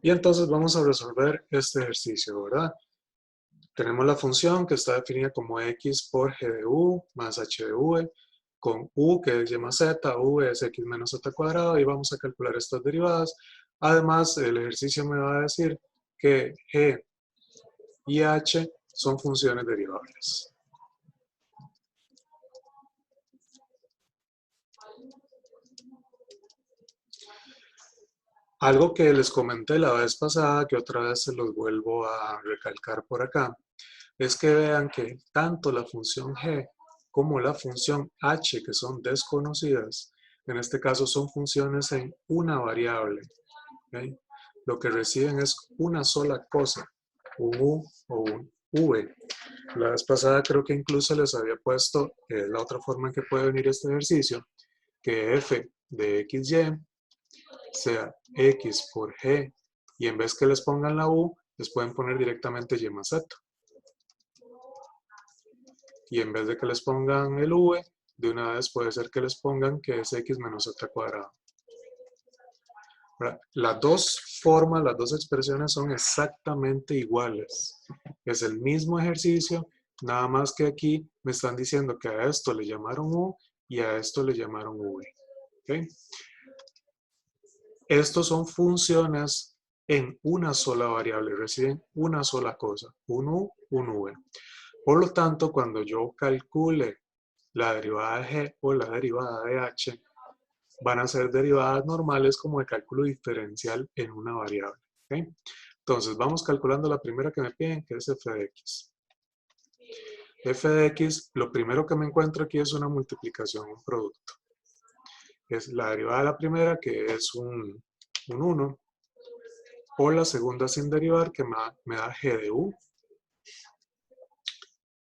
Y entonces vamos a resolver este ejercicio, ¿verdad? Tenemos la función que está definida como x por g de u más h de v, con u que es y más z, v es x menos z cuadrado, y vamos a calcular estas derivadas. Además, el ejercicio me va a decir que g y h son funciones derivables. Algo que les comenté la vez pasada, que otra vez se los vuelvo a recalcar por acá, es que vean que tanto la función g como la función h, que son desconocidas, en este caso son funciones en una variable. ¿Okay? Lo que reciben es una sola cosa, un u o un v. La vez pasada creo que incluso les había puesto la otra forma en que puede venir este ejercicio, que f de xy sea x por g, y en vez que les pongan la u, les pueden poner directamente y más z. Y en vez de que les pongan el v, de una vez puede ser que les pongan que es x menos z cuadrado. Las dos formas, las dos expresiones son exactamente iguales. Es el mismo ejercicio, nada más que aquí me están diciendo que a esto le llamaron u y a esto le llamaron v. ¿Okay? Estos son funciones en una sola variable, reciben una sola cosa, un u, un v. Por lo tanto, cuando yo calcule la derivada de g o la derivada de h, van a ser derivadas normales como de cálculo diferencial en una variable. ¿Okay? Entonces, vamos calculando la primera que me piden, que es f de x. F de x, lo primero que me encuentro aquí es una multiplicación, un producto. Es la derivada de la primera, que es un 1, por la segunda sin derivar, que me da g de u,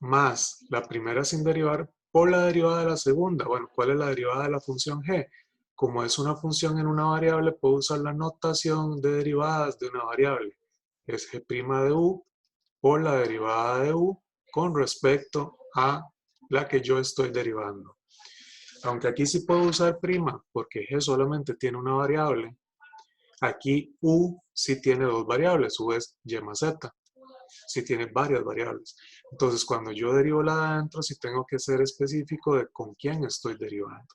más la primera sin derivar por la derivada de la segunda. Bueno, ¿cuál es la derivada de la función g? Como es una función en una variable, puedo usar la notación de derivadas de una variable. Es g' de u por la derivada de u con respecto a la que yo estoy derivando. Aunque aquí sí puedo usar prima, porque g solamente tiene una variable, aquí u sí tiene dos variables, u es y más z. Si tiene varias variables. Entonces, cuando yo derivo la de adentro, sí tengo que ser específico de con quién estoy derivando.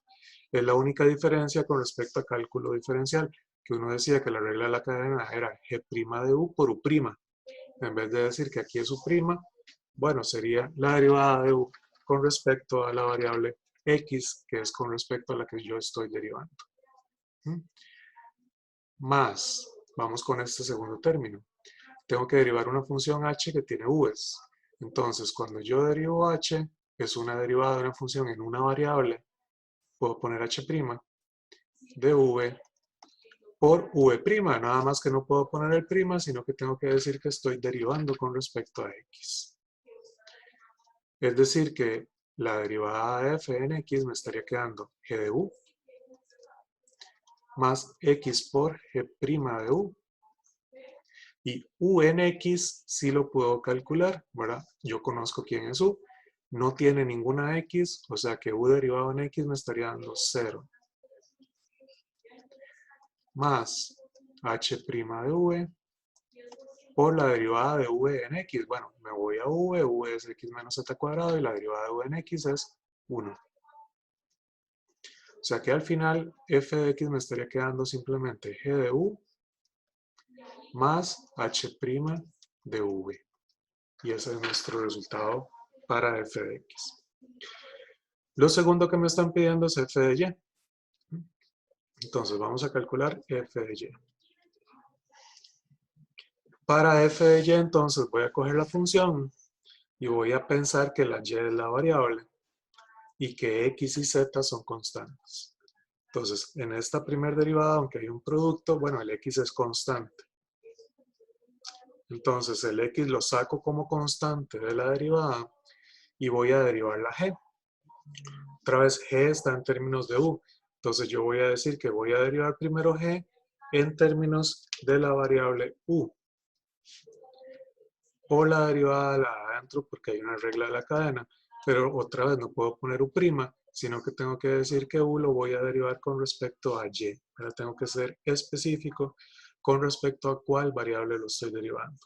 Es la única diferencia con respecto a cálculo diferencial, que uno decía que la regla de la cadena era g' de u por u'. En vez de decir que aquí es u', bueno, sería la derivada de u con respecto a la variable x, que es con respecto a la que yo estoy derivando. Más, vamos con este segundo término. Tengo que derivar una función h que tiene u's. Entonces, cuando yo derivo h, es una derivada de una función en una variable, puedo poner h' de v por v', nada más que no puedo poner el prima, sino que tengo que decir que estoy derivando con respecto a x. Es decir, que la derivada de f en x me estaría quedando g de u más x por g' de u. Y u en x sí lo puedo calcular, ¿verdad? Yo conozco quién es u. No tiene ninguna x, o sea que u derivado en x me estaría dando 0. Más h' de v por la derivada de v en x. Bueno, me voy a v es x menos z cuadrado y la derivada de v en x es 1. O sea que al final f de x me estaría quedando simplemente g de u más h' de v. Y ese es nuestro resultado para f de x. Lo segundo que me están pidiendo es f de y. Entonces vamos a calcular f de y. Para f de y entonces voy a coger la función y voy a pensar que la y es la variable y que x y z son constantes. Entonces en esta primera derivada, aunque hay un producto, bueno, el x es constante. Entonces el x lo saco como constante de la derivada y voy a derivar la g. Otra vez g está en términos de u. Entonces yo voy a decir que voy a derivar primero g en términos de la variable u. O la derivada de la de adentro porque hay una regla de la cadena. Pero otra vez no puedo poner u', sino que tengo que decir que u lo voy a derivar con respecto a y. Ahora tengo que ser específico con respecto a cuál variable lo estoy derivando.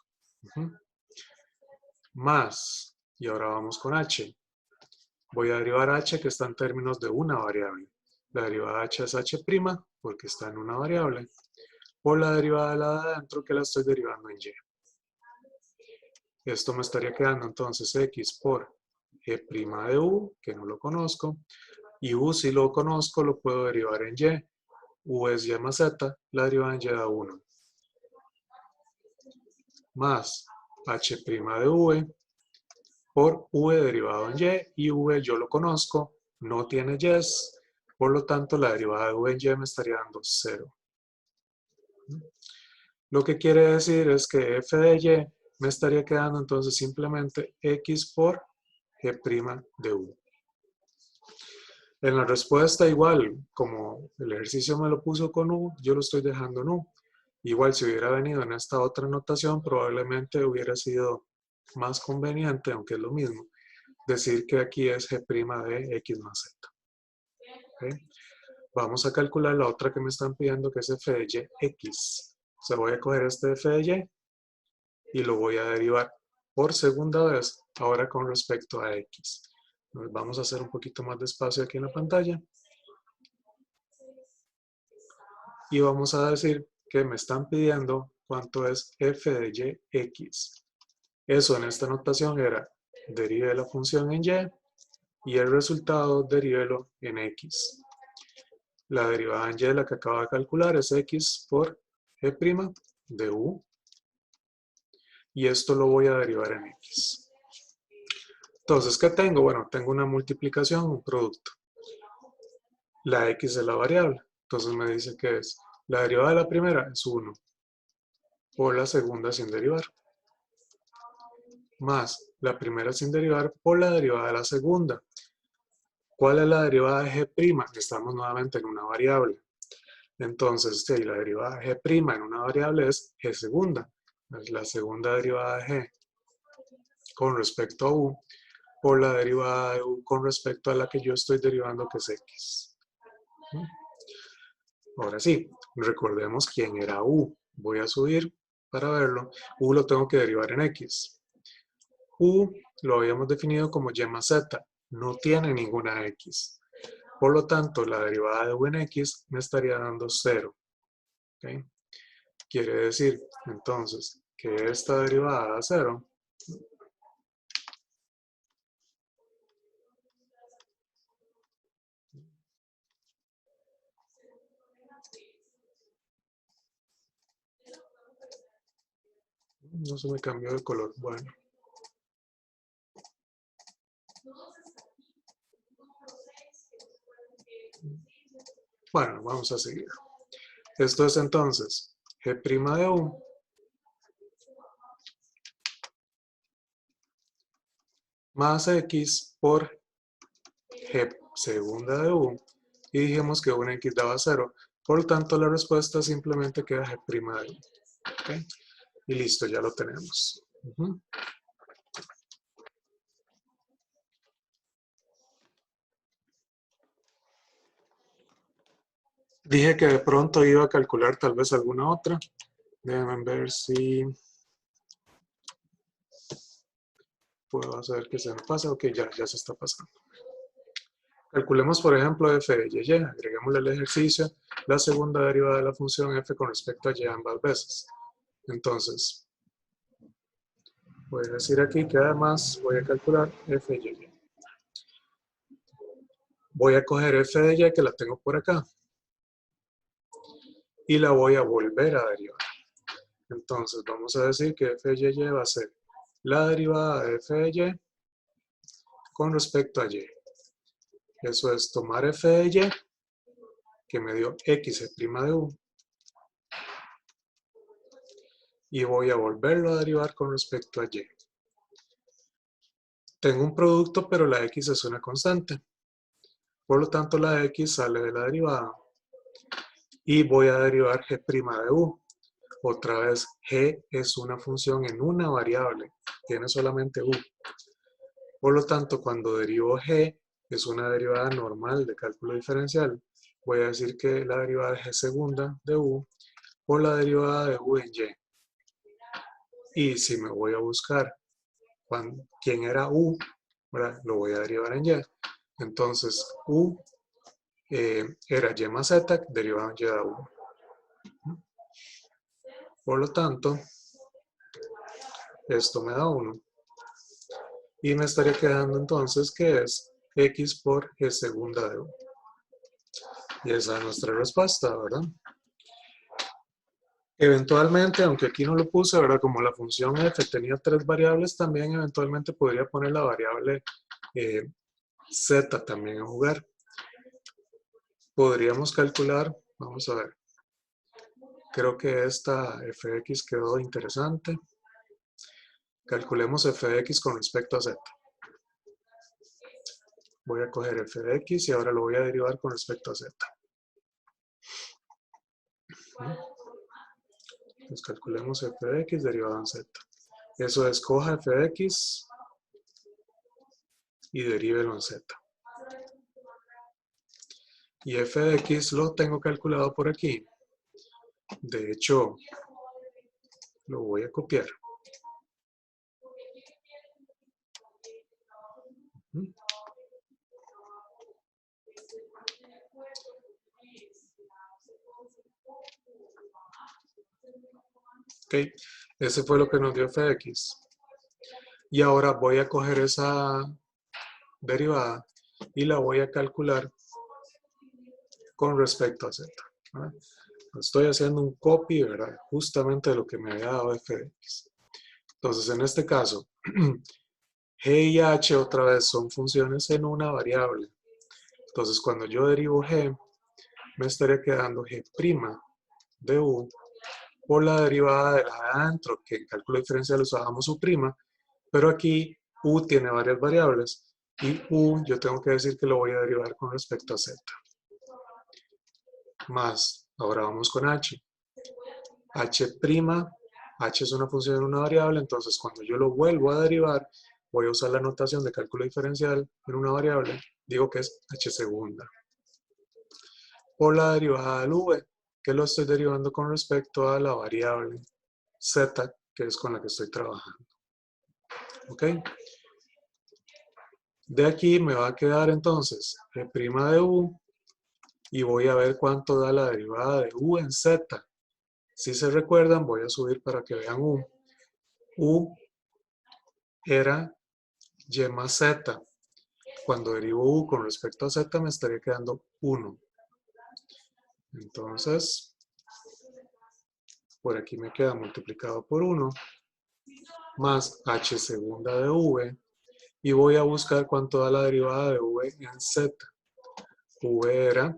Más, y ahora vamos con h. Voy a derivar h que está en términos de una variable. La derivada de h es h' porque está en una variable, por la derivada de la de adentro que la estoy derivando en y. Esto me estaría quedando entonces x por g' de u, que no lo conozco, y u si lo conozco lo puedo derivar en y. U es y más z, la derivada en y da 1. Más h' de v por v derivado en y v yo lo conozco, no tiene y's, por lo tanto la derivada de v en y me estaría dando 0. Lo que quiere decir es que f de y me estaría quedando entonces simplemente x por g' de u. En la respuesta igual, como el ejercicio me lo puso con u, yo lo estoy dejando en u. Igual si hubiera venido en esta otra notación, probablemente hubiera sido más conveniente, aunque es lo mismo, decir que aquí es g' de x más z. ¿Okay? Vamos a calcular la otra que me están pidiendo, que es f de y x. O sea, voy a coger este f de y lo voy a derivar por segunda vez, ahora con respecto a x. Entonces vamos a hacer un poquito más despacio aquí en la pantalla. Y vamos a decir que me están pidiendo cuánto es f de y x. Eso en esta notación era derive la función en y el resultado derívelo en x. La derivada en y, la que acabo de calcular, es x por g' de u. Y esto lo voy a derivar en x. Entonces, ¿qué tengo? Bueno, tengo una multiplicación, un producto. La x es la variable. Entonces me dice que es la derivada de la primera es 1 por la segunda sin derivar. Más la primera sin derivar por la derivada de la segunda. ¿Cuál es la derivada de g'? Estamos nuevamente en una variable. Entonces, si la derivada de g' en una variable es g segunda. Es la segunda derivada de g con respecto a u por la derivada de u con respecto a la que yo estoy derivando, que es x. Ahora sí, recordemos quién era u. Voy a subir para verlo. U lo tengo que derivar en x. U lo habíamos definido como y más z. No tiene ninguna x. Por lo tanto, la derivada de u en x me estaría dando 0. ¿Okay? Quiere decir, entonces, que esta derivada da 0. No se me cambió de color. Bueno. Bueno, vamos a seguir. Esto es entonces g' de u más x por g segunda de u. Y dijimos que una x daba 0. Por lo tanto, la respuesta simplemente queda g' de u. ¿Okay? Y listo, ya lo tenemos. Dije que de pronto iba a calcular tal vez alguna otra. Déjenme ver si puedo hacer que se me pase. Ok, ya se está pasando. Calculemos, por ejemplo, f de y. Agreguémosle el ejercicio, la segunda derivada de la función f con respecto a y ambas veces. Entonces, voy a decir aquí que además voy a calcular f de y. Voy a coger f de y, que la tengo por acá, y la voy a volver a derivar. Entonces, vamos a decir que f de y va a ser la derivada de f de y con respecto a y. Eso es tomar f de y, que me dio x' de u, y voy a volverlo a derivar con respecto a y. Tengo un producto, pero la x es una constante. Por lo tanto, la x sale de la derivada. Y voy a derivar g' de u. Otra vez, g es una función en una variable. Tiene solamente u. Por lo tanto, cuando derivo g, es una derivada normal de cálculo diferencial. Voy a decir que la derivada de g segunda de u por la derivada de u en y. Y si me voy a buscar quién era u, ¿verdad? Lo voy a derivar en y. Entonces u era y más z derivado en y a u. Por lo tanto, esto me da 1. Y me estaría quedando entonces que es x por g segunda de u. Y esa es nuestra respuesta, ¿verdad? Eventualmente, aunque aquí no lo puse, ¿verdad? Como la función f tenía 3 variables, también eventualmente podría poner la variable z también a jugar. Podríamos calcular, vamos a ver, creo que esta fx quedó interesante. Calculemos f de x con respecto a z. Voy a coger f de x y ahora lo voy a derivar con respecto a z. Entonces calculemos f de x derivado en z. Eso es, coja f de x y derívelo en z. Y f de x lo tengo calculado por aquí. De hecho, lo voy a copiar. Ok, ese fue lo que nos dio f de x. Y ahora voy a coger esa derivada y la voy a calcular con respecto a z. ¿Verdad? Estoy haciendo un copy, ¿verdad? Justamente de lo que me había dado f de x. Entonces, en este caso, g y h otra vez son funciones en una variable. Entonces, cuando yo derivo g, me estaría quedando g' de u por la derivada de la de adentro, que en cálculo diferencial usábamos u', pero aquí u tiene varias variables y u yo tengo que decir que lo voy a derivar con respecto a z. Más, ahora vamos con h. h' es una función en una variable, entonces cuando yo lo vuelvo a derivar, voy a usar la notación de cálculo diferencial en una variable, digo que es h segunda. Por la derivada del v, que lo estoy derivando con respecto a la variable z, que es con la que estoy trabajando. ¿Ok? De aquí me va a quedar entonces g' de u, y voy a ver cuánto da la derivada de u en z. Si se recuerdan, voy a subir para que vean u. U era y más z. Cuando derivo u con respecto a z me estaría quedando 1. Entonces, por aquí me queda multiplicado por 1 más h segunda de v, y voy a buscar cuánto da la derivada de v en z. V era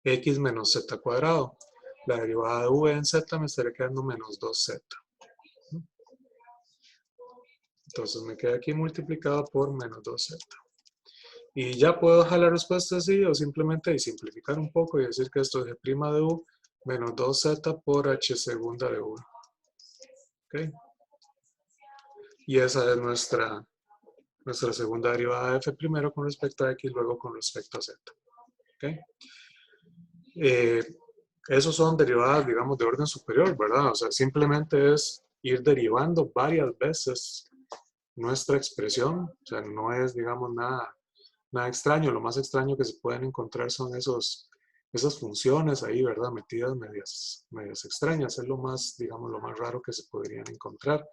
x menos z cuadrado. La derivada de v en z me estaría quedando menos 2z. Entonces me queda aquí multiplicado por menos 2z. Y ya puedo dejar la respuesta así o simplemente simplificar un poco y decir que esto es g' de u menos 2z por h segunda de u. ¿Okay? Y esa es nuestra segunda derivada de f primero con respecto a x, luego con respecto a z. ¿Okay? Esos son derivadas, digamos, de orden superior, ¿verdad? O sea, simplemente es ir derivando varias veces nuestra expresión. O sea, no es, digamos, nada extraño. Lo más extraño que se pueden encontrar son esas funciones ahí, ¿verdad? Metidas medias extrañas. Es lo más, digamos, lo más raro que se podrían encontrar.